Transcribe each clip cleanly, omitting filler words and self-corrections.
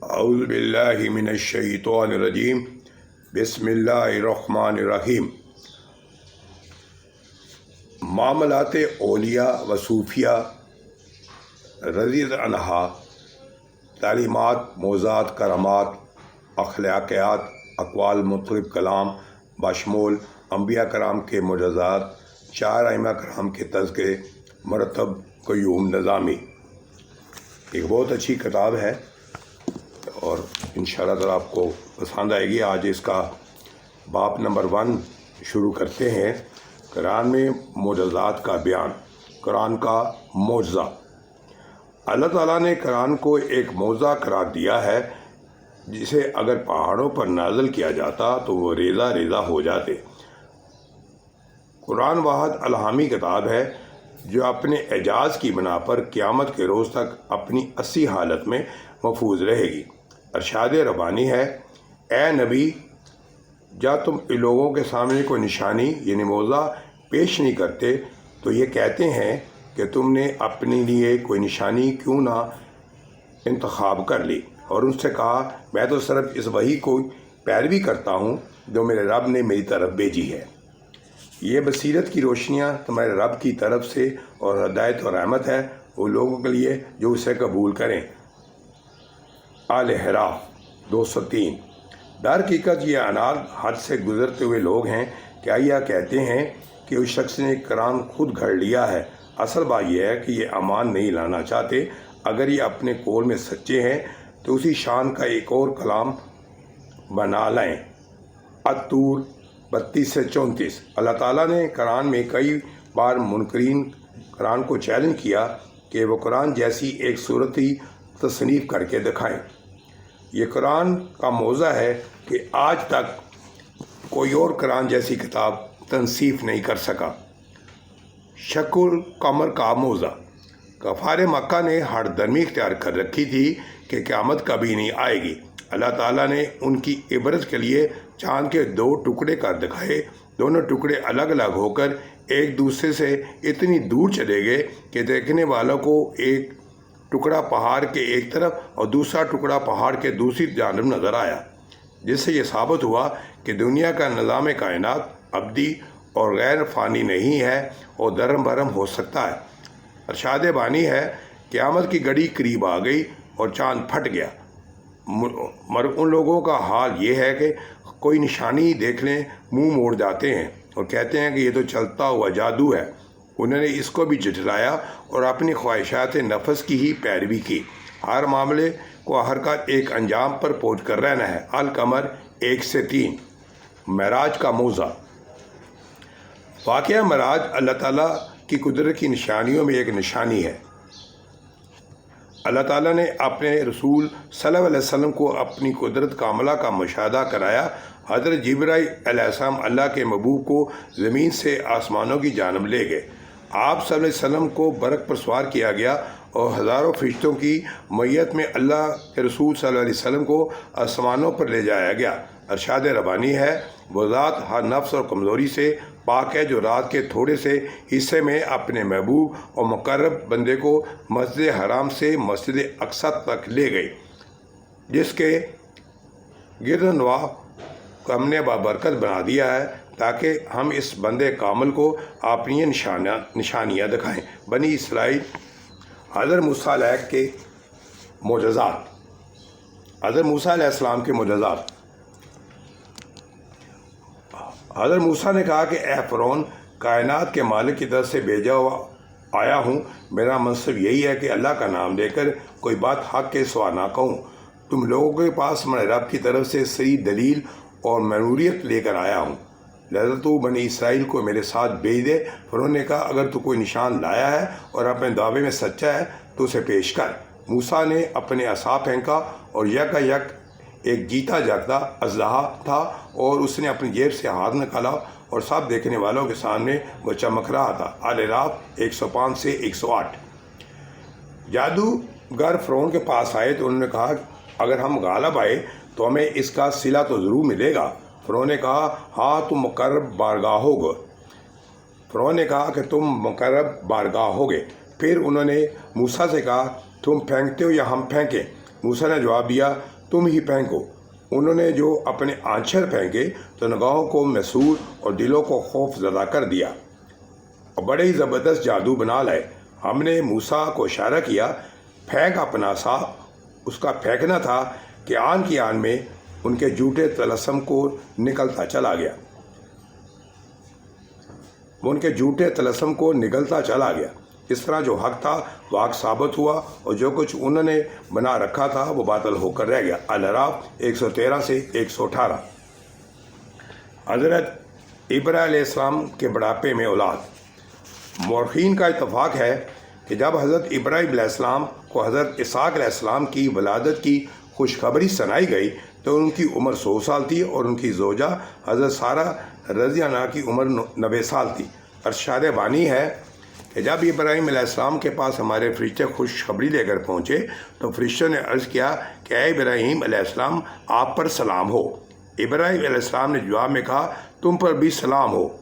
اعوذ باللہ من الشیطان الرجیم بسم اللہ الرحمن الرحیم۔ معاملات اولیاء و صوفیہ رضی اللہ عنہا، تعلیمات، موضوعات، کرامات، اخلاقیات، اقوال، مختلف کلام بشمول انبیاء کرام کے معجزات، چار ائمہ کرام کے تذکرے، مرتب قیوم نظامی۔ ایک بہت اچھی کتاب ہے اور انشاءاللہ تعالیٰ آپ کو پسند آئے گی۔ آج اس کا باب نمبر 1 شروع کرتے ہیں۔ قرآن میں معجزات کا بیان، قرآن کا معجزہ۔ اللہ تعالیٰ نے قرآن کو ایک معجزہ قرار دیا ہے، جسے اگر پہاڑوں پر نازل کیا جاتا تو وہ ریزہ ریزہ ہو جاتے۔ قرآن واحد الہامی کتاب ہے جو اپنے اعجاز کی بنا پر قیامت کے روز تک اپنی اصلی حالت میں محفوظ رہے گی۔ ارشاد ربانی ہے، اے نبی، جب تم ان لوگوں کے سامنے کوئی نشانی یعنی معجزہ پیش نہیں کرتے تو یہ کہتے ہیں کہ تم نے اپنے لیے کوئی نشانی کیوں نہ انتخاب کر لی، اور ان سے کہا میں تو صرف اس وحی کو پیروی کرتا ہوں جو میرے رب نے میری طرف بھیجی ہے۔ یہ بصیرت کی روشنیاں تمہارے رب کی طرف سے اور ہدایت اور رحمت ہے ان لوگوں کے لیے جو اسے قبول کریں۔ آل اعراف 203۔ در حقیقت یہ انال حد سے گزرتے ہوئے لوگ ہیں، کیا یہ کہتے ہیں کہ اس شخص نے قرآن خود گھڑ لیا ہے؟ اصل بات یہ ہے کہ یہ امان نہیں لانا چاہتے۔ اگر یہ اپنے قول میں سچے ہیں تو اسی شان کا ایک اور کلام بنا لائیں۔ الطور 32 سے 34۔ اللہ تعالیٰ نے قرآن میں کئی بار منکرین قرآن کو چیلنج کیا کہ وہ قرآن جیسی ایک صورت ہی تصنیف کر کے دکھائیں۔ یہ قرآن کا معجزہ ہے کہ آج تک کوئی اور قرآن جیسی کتاب تنصیف نہیں کر سکا۔ شق القمر کا معجزہ۔ کفار مکہ نے ہر درمی اختیار کر رکھی تھی کہ قیامت کبھی نہیں آئے گی۔ اللہ تعالیٰ نے ان کی عبرت کے لیے چاند کے 2 ٹکڑے کر دکھائے۔ دونوں ٹکڑے الگ الگ ہو کر ایک دوسرے سے اتنی دور چلے گئے کہ دیکھنے والوں کو ایک ٹکڑا پہاڑ کے ایک طرف اور دوسرا ٹکڑا پہاڑ کے دوسری جانب نظر آیا، جس سے یہ ثابت ہوا کہ دنیا کا نظام کائنات ابدی اور غیر فانی نہیں ہے اور درم برہم ہو سکتا ہے۔ ارشاد بانی ہے، قیامت کی گھڑی قریب آ گئی اور چاند پھٹ گیا۔ ان لوگوں کا حال یہ ہے کہ کوئی نشانی دیکھ لیں منہ موڑ جاتے ہیں اور کہتے ہیں کہ یہ تو چلتا ہوا جادو ہے۔ انہوں نے اس کو بھی جھٹلایا اور اپنی خواہشات نفس کی ہی پیروی کی۔ ہر معاملے کو ہر کا ایک انجام پر پہنچ کر رہنا ہے۔ القمر 1 سے 3۔ معراج کا معجزہ۔ واقعہ معراج اللہ تعالیٰ کی قدرت کی نشانیوں میں ایک نشانی ہے۔ اللہ تعالیٰ نے اپنے رسول صلی اللہ علیہ وسلم کو اپنی قدرت کاملہ کا مشاہدہ کرایا۔ حضرت جبرائیل علیہ السلام اللہ کے محبوب کو زمین سے آسمانوں کی جانب لے گئے۔ آپ صلی اللہ علیہ وسلم کو برق پر سوار کیا گیا اور ہزاروں فرشتوں کی معیت میں اللہ کے رسول صلی اللہ علیہ وسلم کو آسمانوں پر لے جایا گیا۔ ارشاد ربانی ہے، وہ ذات ہر نفس اور کمزوری سے پاک ہے جو رات کے تھوڑے سے حصے میں اپنے محبوب اور مقرب بندے کو مسجد حرام سے مسجد اقصی تک لے گئی، جس کے گرد نواح کو ہم نے بابرکت بنا دیا ہے تاکہ ہم اس بندے کامل کو اپنی نشانیاں دکھائیں۔ بنی اسرائیل۔ حضرت موسیٰ علیہ کے معجزات۔ حضرت موسیٰ علیہ السلام کے معجزات۔ حضرت موسیٰ نے کہا کہ اے فرعون، کائنات کے مالک کی طرف سے بھیجا ہوا آیا ہوں۔ میرا منصب یہی ہے کہ اللہ کا نام لے کر کوئی بات حق کے سوا نہ کہوں۔ تم لوگوں کے پاس میرے رب کی طرف سے صحیح دلیل اور منوریت لے کر آیا ہوں، لہذا تو بنی اسرائیل کو میرے ساتھ بھیج دے۔ فرعون نے کہا اگر تو کوئی نشان لایا ہے اور اپنے دعوے میں سچا ہے تو اسے پیش کر۔ موسیٰ نے اپنے عصا پھینکا اور یک ایک جیتا جاگتا اژدہا تھا اور اس نے اپنی جیب سے ہاتھ نکالا اور سب دیکھنے والوں کے سامنے وہ چمک رہا تھا۔ آل اعراف 105 سے 108۔ جادوگر فرعون کے پاس آئے تو انہوں نے کہا اگر ہم غالب آئے تو ہمیں اس کا صلہ تو ضرور ملے گا۔ فرعون نے کہا ہاں تم مقرب بارگاہ ہوگے۔ فرعون نے کہا کہ تم مقرب بارگاہ ہوگے۔ پھر انہوں نے موسیٰ سے کہا تم پھینکتے ہو یا ہم پھینکیں؟ موسیٰ نے جواب دیا تم ہی پھینکو۔ انہوں نے جو اپنے آنچر پھینکے تو نگاہوں کو محسور اور دلوں کو خوف زدہ کر دیا اور بڑے ہی زبردست جادو بنا لائے۔ ہم نے موسیٰ کو اشارہ کیا پھینک اپنا عصا۔ اس کا پھینکنا تھا کہ آن کی آن میں ان کے جھوٹے طلسم کو نکلتا چلا گیا۔ اس طرح جو حق تھا وہ حق ثابت ہوا اور جو کچھ انہوں نے بنا رکھا تھا وہ باطل ہو کر رہ گیا۔ الاعراف 113 سے 118۔ حضرت ابراہیم علیہ السلام کے بڑھاپے میں اولاد۔ مورخین کا اتفاق ہے کہ جب حضرت ابراہیم علیہ السلام کو حضرت اسحاق علیہ السلام کی ولادت کی خوشخبری سنائی گئی تو ان کی عمر 100 سال تھی اور ان کی زوجہ حضرت سارہ رضی اللہ عنہا کی عمر 90 سال تھی۔ ارشاد بانی ہے کہ جب ابراہیم علیہ السلام کے پاس ہمارے فرشتے خوشخبری لے کر پہنچے تو فرشتوں نے عرض کیا کہ اے ابراہیم علیہ السلام آپ پر سلام ہو۔ ابراہیم علیہ السلام نے جواب میں کہا تم پر بھی سلام ہو۔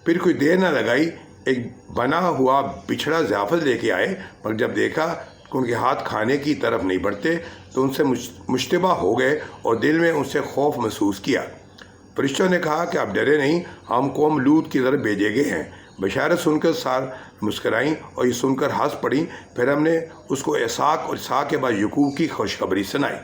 پھر کوئی دیر نہ لگائی ایک بنا ہوا بچھڑا ضیافت لے کے آئے، مگر جب دیکھا کہ ان کے ہاتھ کھانے کی طرف نہیں بڑھتے تو ان سے مشتبہ ہو گئے اور دل میں ان سے خوف محسوس کیا۔ فرشتوں نے کہا کہ آپ ڈرے نہیں، ہم قوم لوط کی طرف بھیجے گئے ہیں۔ بشارت سن کر سار مسکرائیں اور یہ سن کر ہنس پڑیں۔ پھر ہم نے اس کو اسحاق اور اسحاق کے بعد یعقوب کی خوشخبری سنائی۔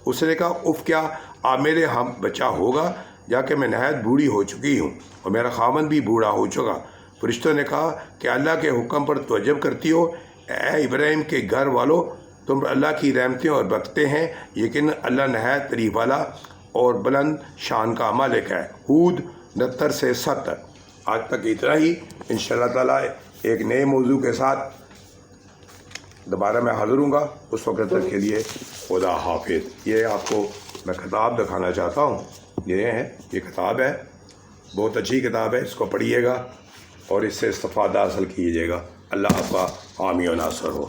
اس نے کہا اف کیا اب میرے ہم بچہ ہوگا جا کہ میں نہایت بوڑھی ہو چکی ہوں اور میرا خاوند بھی بوڑھا ہو چکا۔ فرشتوں نے کہا کہ اللہ کے حکم پر تعجب کرتی ہو اے ابراہیم کے گھر والو، تم اللہ کی رحمتیں اور برکتیں ہیں، یقین اللہ نہایت تعریف والا اور بلند شان کا مالک ہے۔ ہود 69 سے 70۔ آج تک اتنا ہی۔ انشاءاللہ تعالیٰ ایک نئے موضوع کے ساتھ دوبارہ میں حاضر ہوں گا۔ اس وقت تک کے لیے خدا حافظ۔ یہ آپ کو میں کتاب دکھانا چاہتا ہوں، یہ کتاب ہے، بہت اچھی کتاب ہے، اس کو پڑھیے گا اور اس سے استفادہ حاصل کیجیے گا۔ اللہ آپ کا حامی و ناصر ہو۔